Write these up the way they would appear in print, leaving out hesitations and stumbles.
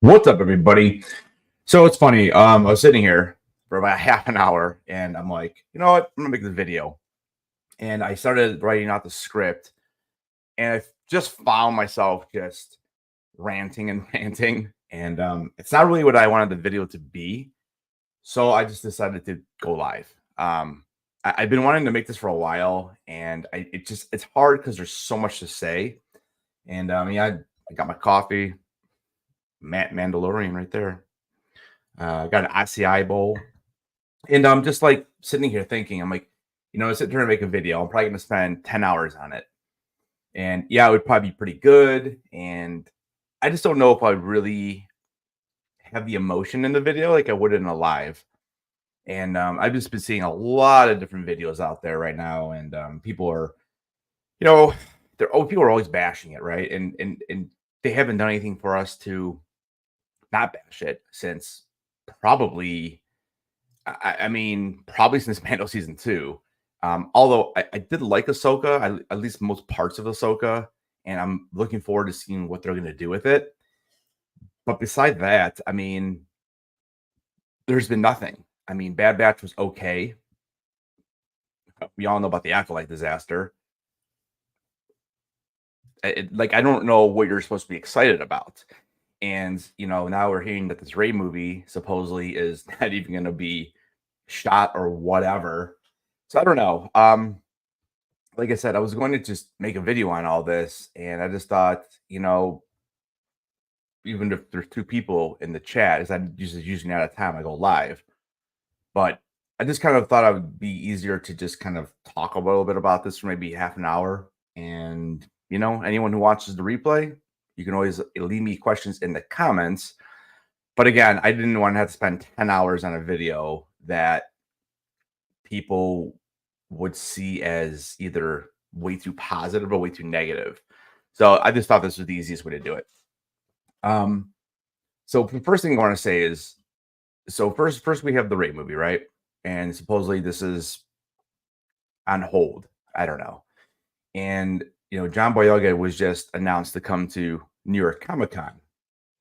What's up, everybody? So it's funny. I was sitting here for about half an hour, and I'm like, you know what? I'm gonna make this video. And I started writing out the script, and I just found myself just ranting and ranting. And it's not really what I wanted the video to be. So I just decided to go live. I've been wanting to make this for a while, and it's hard because there's so much to say. And I got my coffee, Mandalorian right there. Got an acai bowl, and I'm just like sitting here thinking, I'm like, I sit here to make a video. I'm probably gonna spend 10 hours on it, and yeah, it would probably be pretty good. And I just don't know if I would really have the emotion in the video like I would in a live. And I've just been seeing a lot of different videos out there right now, and people are, you know, people are always bashing it, right? And they haven't done anything for us to not bash it since probably probably since Mando season two. Although I did like Ahsoka, at least most parts of Ahsoka, and I'm looking forward to seeing what they're going to do with it. But beside that, there's been nothing. Bad Batch was okay. We all know about the Acolyte disaster. I don't know what you're supposed to be excited about. And now we're hearing that this Rey movie supposedly is not even going to be shot or whatever. So I don't know. Like I said, I was going to just make a video on all this, and I just thought, even if there's two people in the chat, is I'm just using out of time, I go live. But I just kind of thought it would be easier to just kind of talk a little bit about this for maybe half an hour. And anyone who watches the replay, you can always leave me questions in the comments. But again, I didn't want to have to spend 10 hours on a video that people would see as either way too positive or way too negative. So I just thought this was the easiest way to do it. So the first thing I want to say is, so first we have the Rey movie, right? And supposedly this is on hold. I don't know. And John Boyega was just announced to come to New York Comic Con,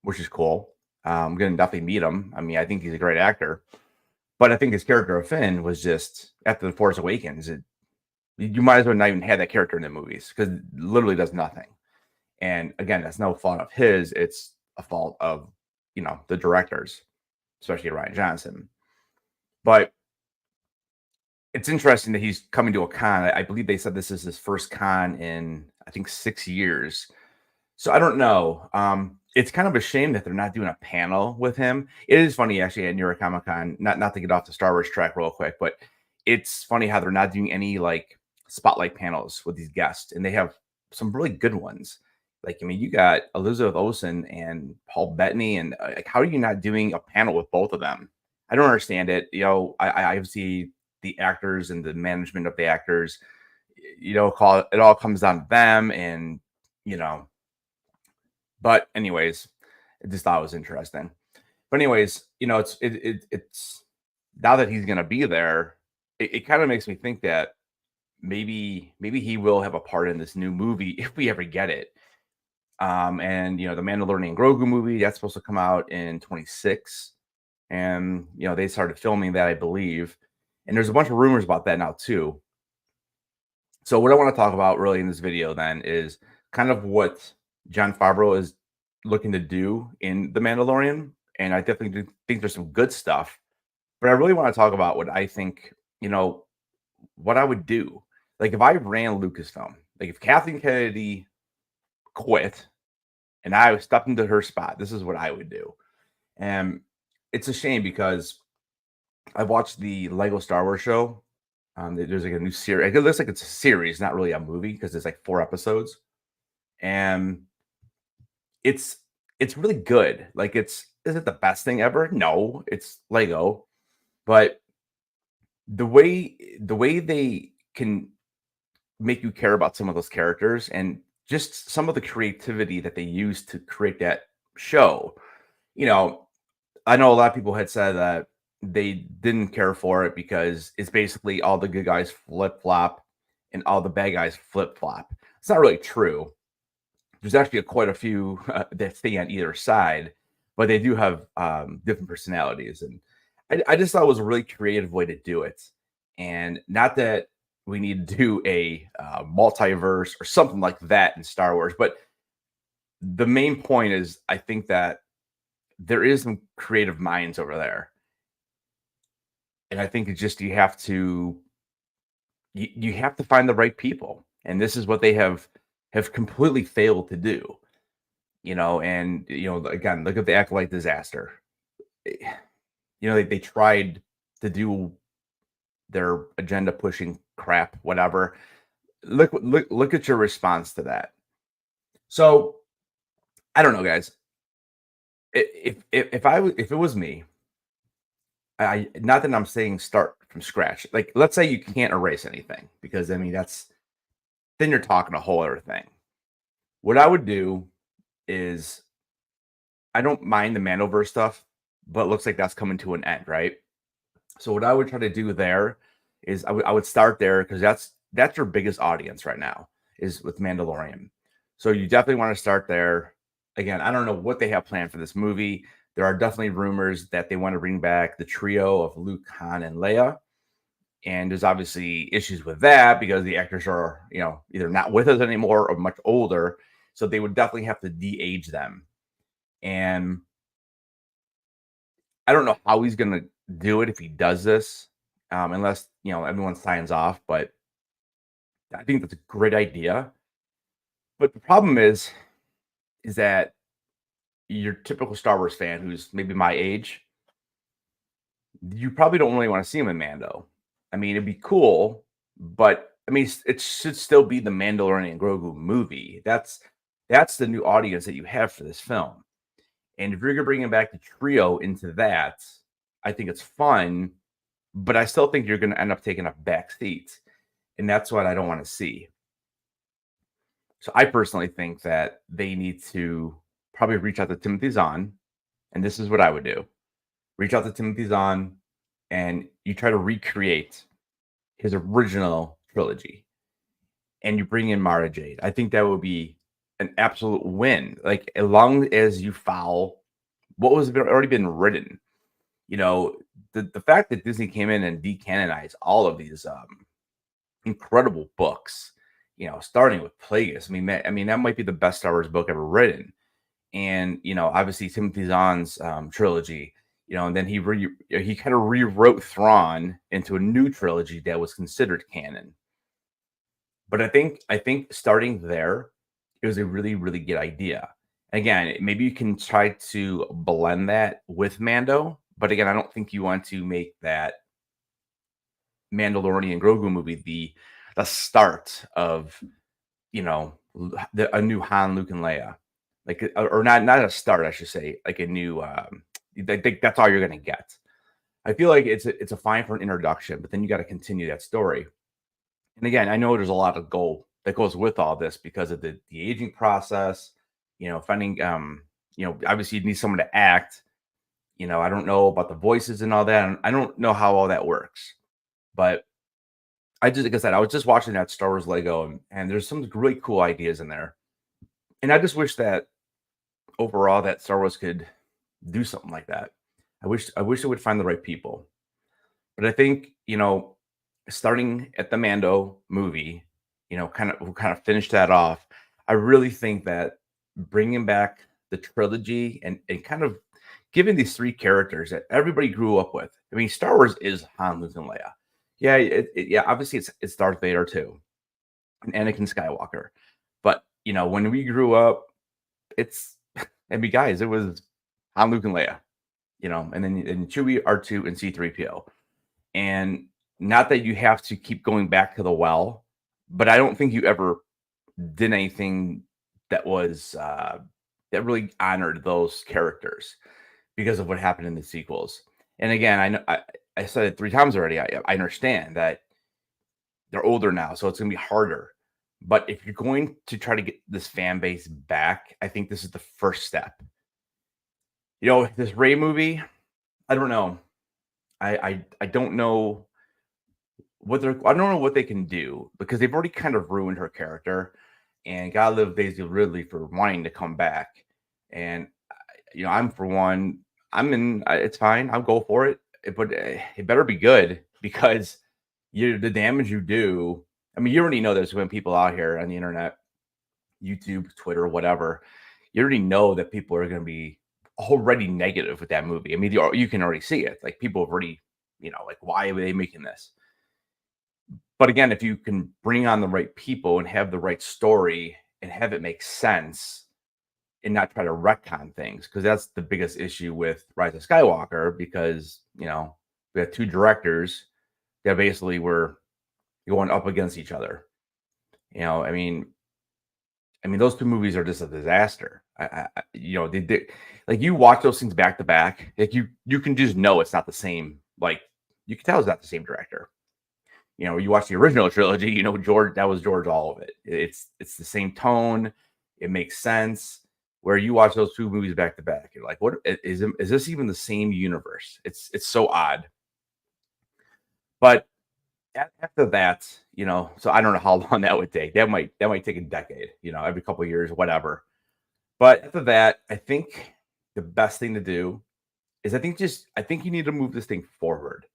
which is cool. I'm gonna definitely meet him. I think he's a great actor, but I think his character of Finn was just, after The Force Awakens, you might as well not even have that character in the movies because it literally does nothing. And again, that's no fault of his; it's a fault of the directors, especially Ryan Johnson. But it's interesting that he's coming to a con. I believe they said this is his first con in, I think, 6 years. So I don't know. It's kind of a shame that they're not doing a panel with him. It is funny, actually, at New York Comic Con, not to get off the Star Wars track real quick, but it's funny how they're not doing any like spotlight panels with these guests, and they have some really good ones. Like, you got Elizabeth Olsen and Paul Bettany, and like, how are you not doing a panel with both of them? I don't understand it. I see the actors and the management of the actors, it all comes down to them, and but anyways, I just thought it was interesting. But anyways, it's now that he's gonna be there, it kind of makes me think that maybe he will have a part in this new movie if we ever get it. And the Mandalorian Grogu movie, that's supposed to come out in 26, and they started filming that, I believe. And there's a bunch of rumors about that now too. So what I want to talk about really in this video then is kind of what Jon Favreau is looking to do in The Mandalorian. And I definitely do think there's some good stuff. But I really want to talk about what I think, what I would do. Like, if I ran Lucasfilm, like if Kathleen Kennedy quit and I stepped into her spot, this is what I would do. And it's a shame because I've watched the Lego Star Wars show. There's like a new series. It looks like it's a series, not really a movie, because it's like 4 episodes, and it's really good. Like, is it the best thing ever? No, it's Lego, but the way they can make you care about some of those characters, and just some of the creativity that they use to create that show. I know a lot of people had said that they didn't care for it because it's basically all the good guys flip flop and all the bad guys flip flop. It's not really true. There's actually quite a few that stay on either side, but they do have different personalities, and I just thought it was a really creative way to do it. And not that we need to do a multiverse or something like that in Star Wars, but the main point is I think that there is some creative minds over there, and I think it's just you have to find the right people, and this is what they have completely failed to do. And again, look at the Acolyte disaster. Eh, they tried to do their agenda pushing crap, whatever. Look at your response to that. So I don't know, guys. If it was me, I not that I'm saying start from scratch. Like, let's say you can't erase anything, because I mean that's then you're talking a whole other thing. What I would do is, I don't mind the Mandoverse stuff, but it looks like that's coming to an end, right? So what I would try to do there is I would start there, because that's your biggest audience right now, is with Mandalorian. So you definitely want to start there. Again, I don't know what they have planned for this movie. There are definitely rumors that they want to bring back the trio of Luke, Han, and Leia. And there's obviously issues with that, because the actors are, either not with us anymore or much older. So they would definitely have to de-age them. And I don't know how he's going to do it if he does this, unless, everyone signs off. But I think that's a great idea. But the problem is that your typical Star Wars fan who's maybe my age, you probably don't really want to see him in Mando. I mean, it'd be cool, but I mean, it should still be the Mandalorian and Grogu movie. That's the new audience that you have for this film. And if you're bringing back the trio into that, I think it's fun, but I still think you're going to end up taking a back seat, and that's what I don't want to see. So I personally think that they need to probably reach out to Timothy Zahn, and this is what I would do: reach out to Timothy Zahn, and you try to recreate his original trilogy, and you bring in Mara Jade. I think that would be an absolute win. Like, as long as you follow what was already been written, the fact that Disney came in and decanonized all of these incredible books, starting with Plagueis. I mean that might be the best Star Wars book ever written. And obviously Timothy Zahn's trilogy, and then he kind of rewrote Thrawn into a new trilogy that was considered canon. But I think starting there, it was a really, really good idea. Again, maybe you can try to blend that with Mando, but again, I don't think you want to make that Mandalorian Grogu movie the start of a new Han, Luke, and Leia, like, or not a start, I should say, like a new. I think that's all you're gonna get. I feel like it's a fine for an introduction, but then you got to continue that story. And again, I know there's a lot of goal that goes with all this because of the aging process. Finding obviously you need someone to act. I don't know about the voices and all that. And I don't know how all that works, but like I said, I was just watching that Star Wars Lego, and there's some really cool ideas in there. And I just wish that overall that Star Wars could do something like that. I wish it would find the right people. But I think, starting at the Mando movie, kind of finish that off. I really think that bringing back the trilogy, and kind of giving these three characters that everybody grew up with. I mean, Star Wars is Han, Luke, and Leia. Yeah, yeah. Obviously, it's Darth Vader too, and Anakin Skywalker. But when we grew up, it's I mean, guys, it was Han, Luke, and Leia. And then Chewie, R2, and C-3PO. And not that you have to keep going back to the well, but I don't think you ever did anything that was that really honored those characters because of what happened in the sequels. And again, I know I said it 3 times already. I understand that they're older now, so it's gonna be harder. But if you're going to try to get this fan base back, I think this is the first step. This Ray movie, I don't know. I don't know I don't know what they can do, because they've already kind of ruined her character, and gotta live Daisy Ridley for wanting to come back. And I'm for one, I'm in. It's fine. I'll go for it, but it better be good because the damage you do. I mean, you already know there's when people out here on the internet, YouTube, Twitter, whatever. You already know that people are going to be already negative with that movie. I mean, you can already see it. Like people have already, like why are they making this? But again, if you can bring on the right people and have the right story and have it make sense and not try to retcon things, because that's the biggest issue with Rise of Skywalker, because we had two directors that basically were going up against each other. I mean, those two movies are just a disaster. They like you watch those things back to back, like you can just know it's not the same. Like you can tell it's not the same director. You watch the original trilogy, George, that was George, all of it. It's the same tone. It makes sense. Where you watch those two movies back to back, you're like, what is this even the same universe? It's so odd. But after that, so I don't know how long that would take. That might take a decade, every couple of years, whatever. But after that, I think the best thing to do is I think you need to move this thing forward.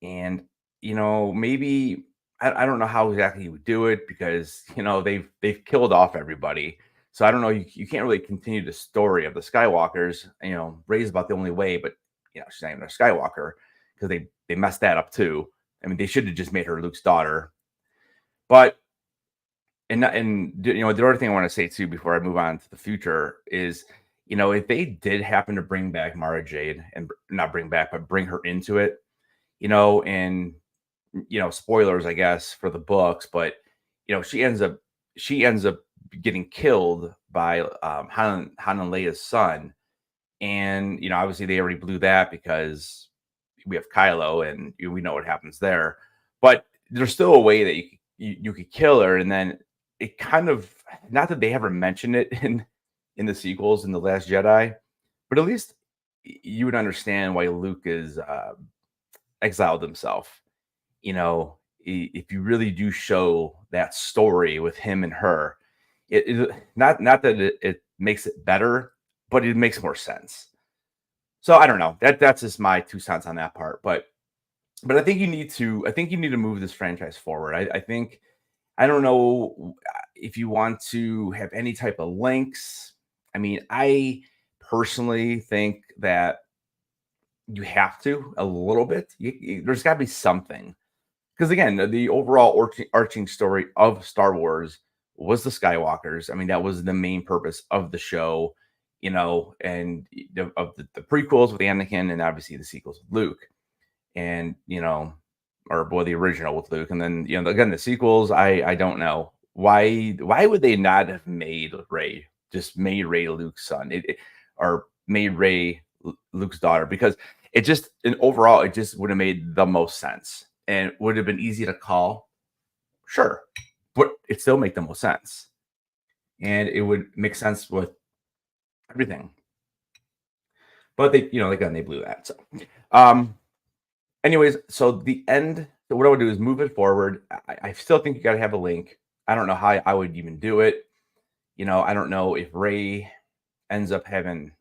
And maybe I don't know how exactly you would do it because they've killed off everybody. So I don't know. You can't really continue the story of the Skywalkers. Rey's about the only way, but she's not even a Skywalker because they messed that up too. I mean, they should have just made her Luke's daughter. But the other thing I want to say too before I move on to the future is, if they did happen to bring back Mara Jade and not bring back, but bring her into it, and spoilers, I guess, for the books, but she ends up getting killed by Han and Leia's son, and obviously they already blew that because we have Kylo, and we know what happens there. But there's still a way that you could kill her, and then it kind of, not that they ever mention it in the sequels in the Last Jedi, but at least you would understand why Luke is exiled himself. If you really do show that story with him and her, not that it makes it better, but it makes more sense. So I don't know. That's just my 2 cents on that part. But I think you need to move this franchise forward. I think I don't know if you want to have any type of links. I mean, I personally think that you have to a little bit. There's got to be something because again, the overall arching story of Star Wars was the Skywalkers. I mean, that was the main purpose of the show, and of the prequels with Anakin, and obviously the sequels with Luke, and or boy, the original with Luke, and then again the sequels. I don't know why would they not have made Rey, just made Rey Luke's son, or made Rey Luke's daughter, because it just, and overall it just would have made the most sense and would have been easy to call, sure, but it still make the most sense, and it would make sense with everything. But again, they blew that. So, um, anyways, so the end. So what I would do is move it forward. I still think you got to have a link. I don't know how I would even do it. I don't know if Ray ends up having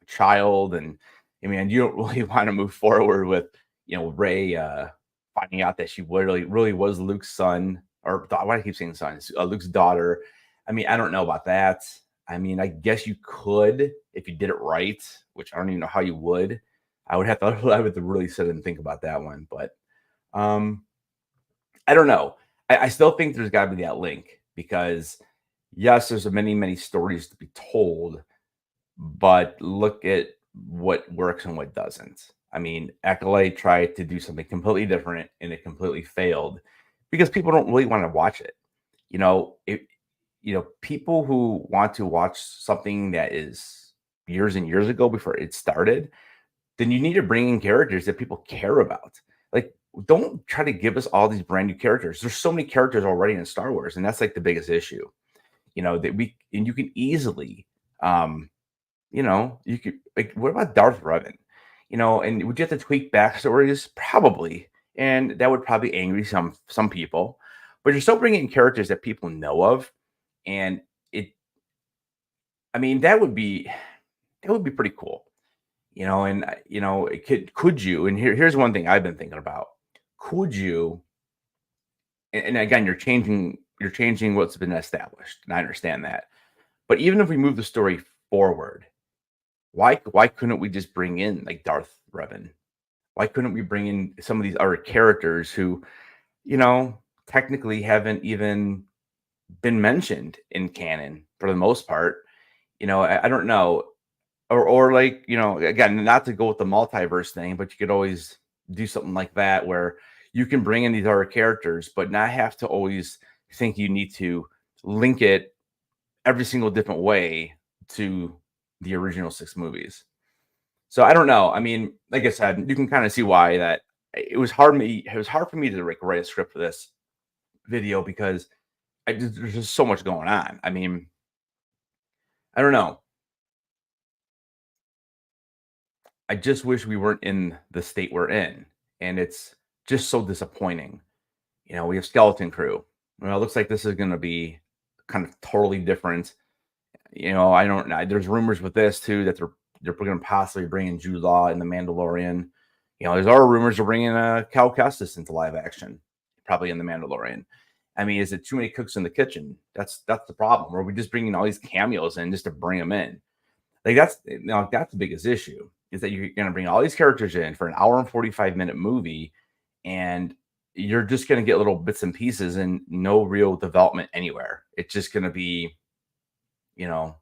a child, and I mean, you don't really want to move forward with Ray finding out that she really was Luke's son, or why do I keep saying son? It's, Luke's daughter. I mean, I don't know about that. I mean, I guess you could if you did it right, which I don't even know how you would. I would have to really sit and think about that one, but um, I don't know. I still think there's got to be that link because yes, there's many stories to be told, but look at what works and what doesn't. I mean, Acolyte tried to do something completely different and it completely failed because people don't really want to watch it. It, people who want to watch something that is years and years ago before it started, then you need to bring in characters that people care about. Like, don't try to give us all these brand new characters. There's so many characters already in Star Wars, and that's like the biggest issue. And you can easily, you could, like, what about Darth Revan? And would you have to tweak backstories? Probably, and that would probably angry some people. But you're still bringing in characters that people know of, and it. I mean, that would be. that would be pretty cool. And could you? And here's one thing I've been thinking about. Could you? And again, you're changing what's been established, and I understand that. But even if we move the story forward, why couldn't we just bring in like Darth Revan? Why couldn't we bring in some of these other characters who, technically haven't even been mentioned in canon for the most part? I don't know. Or like, again, not to go with the multiverse thing, but you could always do something like that where you can bring in these other characters, but not have to always think you need to link it every single different way to the original six movies. So I don't know. I mean, like I said, you can kind of see why that it was hard for me to like write a script for this video because there's just so much going on. I mean, I don't know. I just wish we weren't in the state we're in, and it's just so disappointing. We have Skeleton Crew. Well, it looks like this is going to be kind of totally different. I don't know. There's rumors with this too that they're going to possibly bring in Jude Law and the Mandalorian. There's other rumors they're bringing Cal Kestis into live action, probably in the Mandalorian. I mean, is it too many cooks in the kitchen? That's the problem. Where we just bringing all these cameos in just to bring them in? Like that's the biggest issue is that you're going to bring all these characters in for an hour and 45-minute movie, and you're just going to get little bits and pieces and no real development anywhere. It's just going to be, a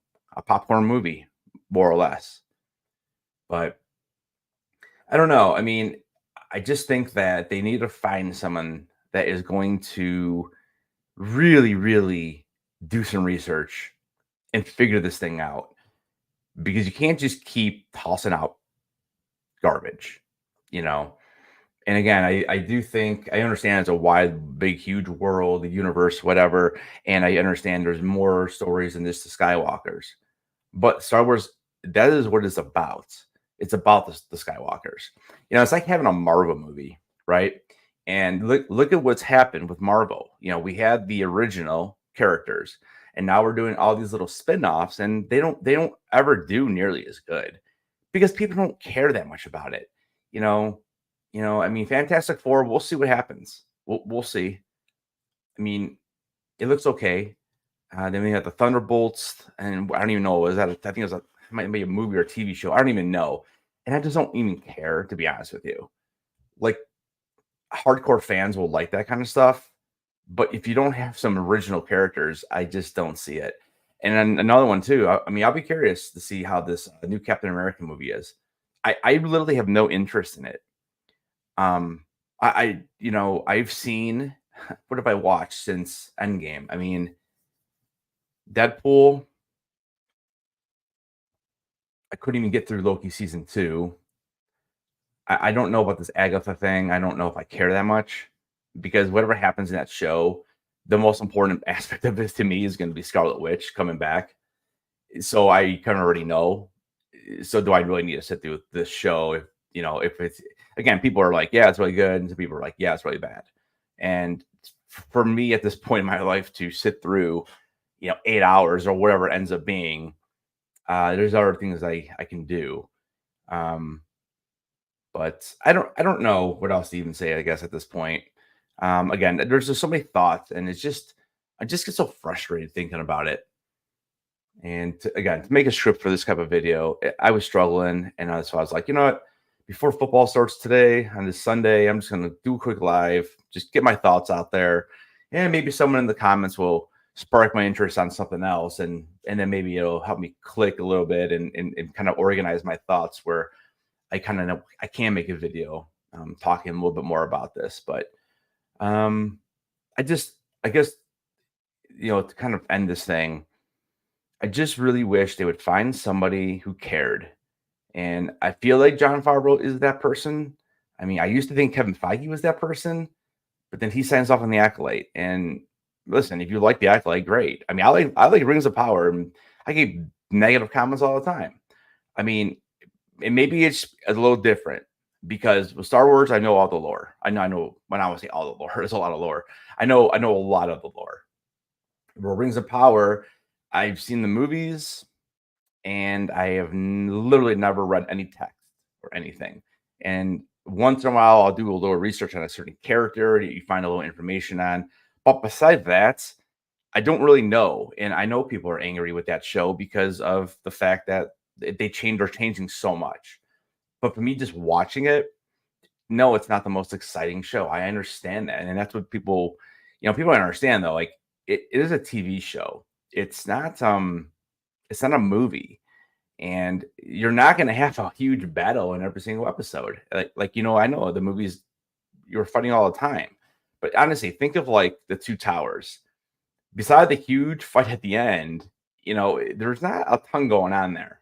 popcorn movie, more or less. But I don't know. I mean, I just think that they need to find someone that is going to really, really do some research and figure this thing out because you can't just keep tossing out garbage, you know. And again, I do think I understand it's a wide, big, huge world, the universe, whatever, and I understand there's more stories than just the Skywalkers. But Star Wars, that is what it's about. It's about the Skywalkers. It's like having a Marvel movie, right? And look at what's happened with Marvel. We had the original characters, and now we're doing all these little spin-offs, and they don't ever do nearly as good because people don't care that much about it. You know, I mean, Fantastic Four, we'll see what happens. We'll see. I mean, it looks okay. Then we have the Thunderbolts, and I don't even know. Was that? I think it might be a movie or a TV show. I don't even know, and I just don't even care, to be honest with you. Like hardcore fans will like that kind of stuff, but if you don't have some original characters, I just don't see it. And then another one too. I mean, I'll be curious to see how this new Captain America movie is. I literally have no interest in it. I've seen what have I watched since Endgame? I mean, Deadpool. I couldn't even get through Loki season 2. I don't know about this Agatha thing. I don't know if I care that much because whatever happens in that show, the most important aspect of this to me is going to be Scarlet Witch coming back. So I kind of already know. So do I really need to sit through this show? If it's again, people are like, yeah, it's really good, and some people are like, yeah, it's really bad. And for me at this point in my life to sit through, 8 hours or whatever it ends up being, there's other things I can do. But I don't know what else to even say, I guess, at this point. Again, there's just so many thoughts, and I just get so frustrated thinking about it. And again, to make a script for this type of video, I was struggling, and so I was like, you know what? Before football starts today on this Sunday, I'm just gonna do a quick live, just get my thoughts out there, and maybe someone in the comments will spark my interest on something else, and then maybe it'll help me click a little bit and kind of organize my thoughts where I kind of know I can make a video talking a little bit more about this. But um, I guess, to kind of end this thing, I just really wish they would find somebody who cared. And I feel like John Favreau is that person. I mean, I used to think Kevin Feige was that person, but then he signs off on the Acolyte. And listen, if you like the Acolyte, great. I mean, I like Rings of Power, and I get negative comments all the time. I mean, and maybe it's a little different because with Star Wars, I know all the lore. I know when I would say all the lore, there's a lot of lore. I know a lot of the lore. But Rings of Power, I've seen the movies, and I have literally never read any text or anything. And once in a while, I'll do a little research on a certain character that you find a little information on. But besides that, I don't really know. And I know people are angry with that show because of the fact that they changed are changing so much. But for me, just watching it, no, it's not the most exciting show. I understand that. And that's what people, people don't understand though. Like it is a TV show. It's not a movie, and you're not going to have a huge battle in every single episode. I know the movies you're fighting all the time, but honestly, think of like the two towers. Beside the huge fight at the end, there's not a ton going on there.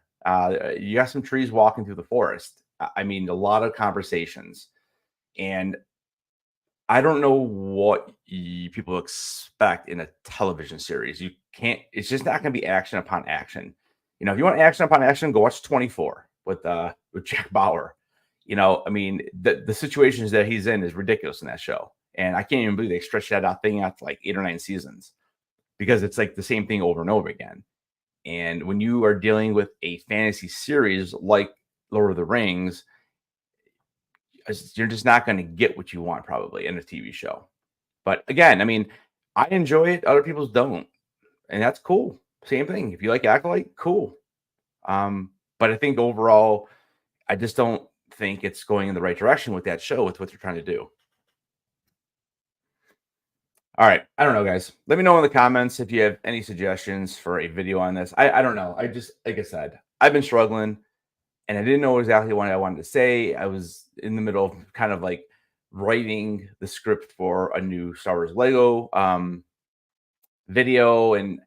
You got some trees walking through the forest. I mean, a lot of conversations, and I don't know what people expect in a television series. You can't. It's just not going to be action upon action. If you want action upon action, go watch 24 with Jack Bauer. I mean, the situations that he's in is ridiculous in that show, and I can't even believe they stretched that out thing out to like 8 or 9 seasons because it's like the same thing over and over again. And when you are dealing with a fantasy series like Lord of the Rings, you're just not going to get what you want probably in a TV show. But again, I mean, I enjoy it. Other people don't, and that's cool. Same thing. If you like Acolyte, cool. But I think overall, I just don't think it's going in the right direction with that show with what they're trying to do. All right. I don't know, guys. Let me know in the comments if you have any suggestions for a video on this. I don't know. I just, like I said, I've been struggling and I didn't know exactly what I wanted to say. I was in the middle of kind of like writing the script for a new Star Wars Lego video, and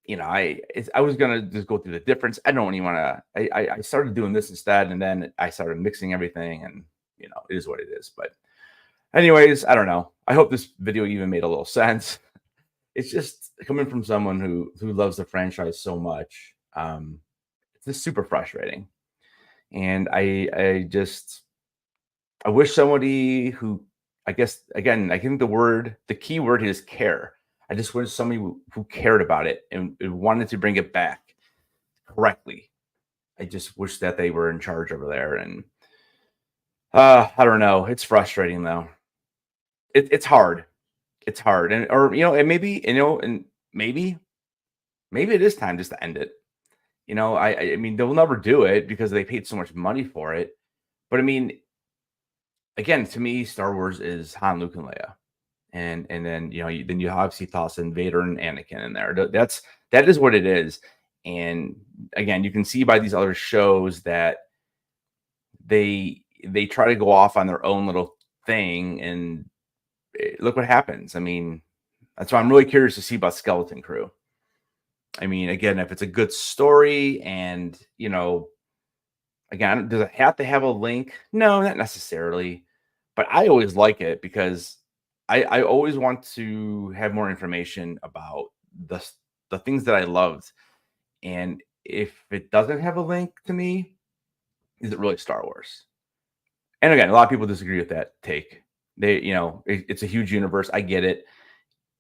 I was gonna just go through the difference. I don't even want to. I started doing this instead, and then I started mixing everything, and it is what it is. But anyways, I don't know. I hope this video even made a little sense. It's just coming from someone who loves the franchise so much. It's just super frustrating, and I wish somebody who, I guess, again, I think the key word is care. I just wish somebody who cared about it and wanted to bring it back correctly. I just wish that they were in charge over there. And I don't know. It's frustrating though. It's hard. It's hard. And maybe, and maybe it is time just to end it. I mean, they'll never do it because they paid so much money for it. But I mean, again, to me, Star Wars is Han, Luke, and Leia, and then then you obviously toss in Vader and Anakin in there. That is what it is. And again, you can see by these other shows that they try to go off on their own little thing, and look what happens. I mean, that's why I'm really curious to see about Skeleton Crew. I mean, again, if it's a good story, and again, does it have to have a link? No, not necessarily. But I always like it because I always want to have more information about the things that I loved. And if it doesn't have a link to me, is it really Star Wars? And again, a lot of people disagree with that take. It's a huge universe. I get it.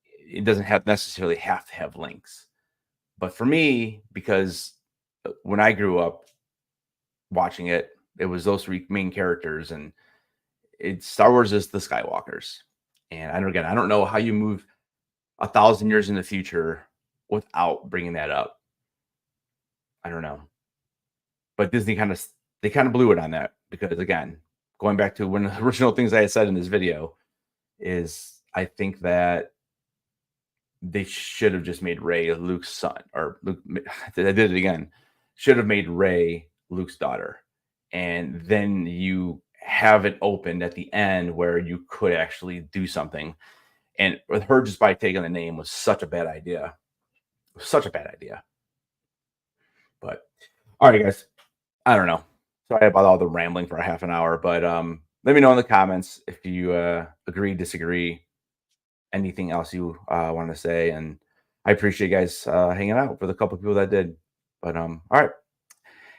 It doesn't necessarily have to have links. But for me, because when I grew up watching it, it was those three main characters, and Star Wars is the Skywalkers. And I don't know how you move 1,000 years in the future without bringing that up. I don't know, but Disney they kind of blew it on that because, again, going back to one of the original things I had said in this video is I think that they should have just made Rey Luke's son, or Luke. I did it again. Should have made Rey Luke's daughter, and then you have it opened at the end where you could actually do something. And with her just by taking the name was such a bad idea. Such a bad idea. But all right, guys. I don't know. Sorry about all the rambling for a half an hour, but let me know in the comments if you agree, disagree, anything else you want to say. And I appreciate you guys hanging out for the couple of people that did. But all right.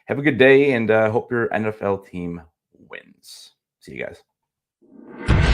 Have a good day, and hope your NFL team wins. See you guys.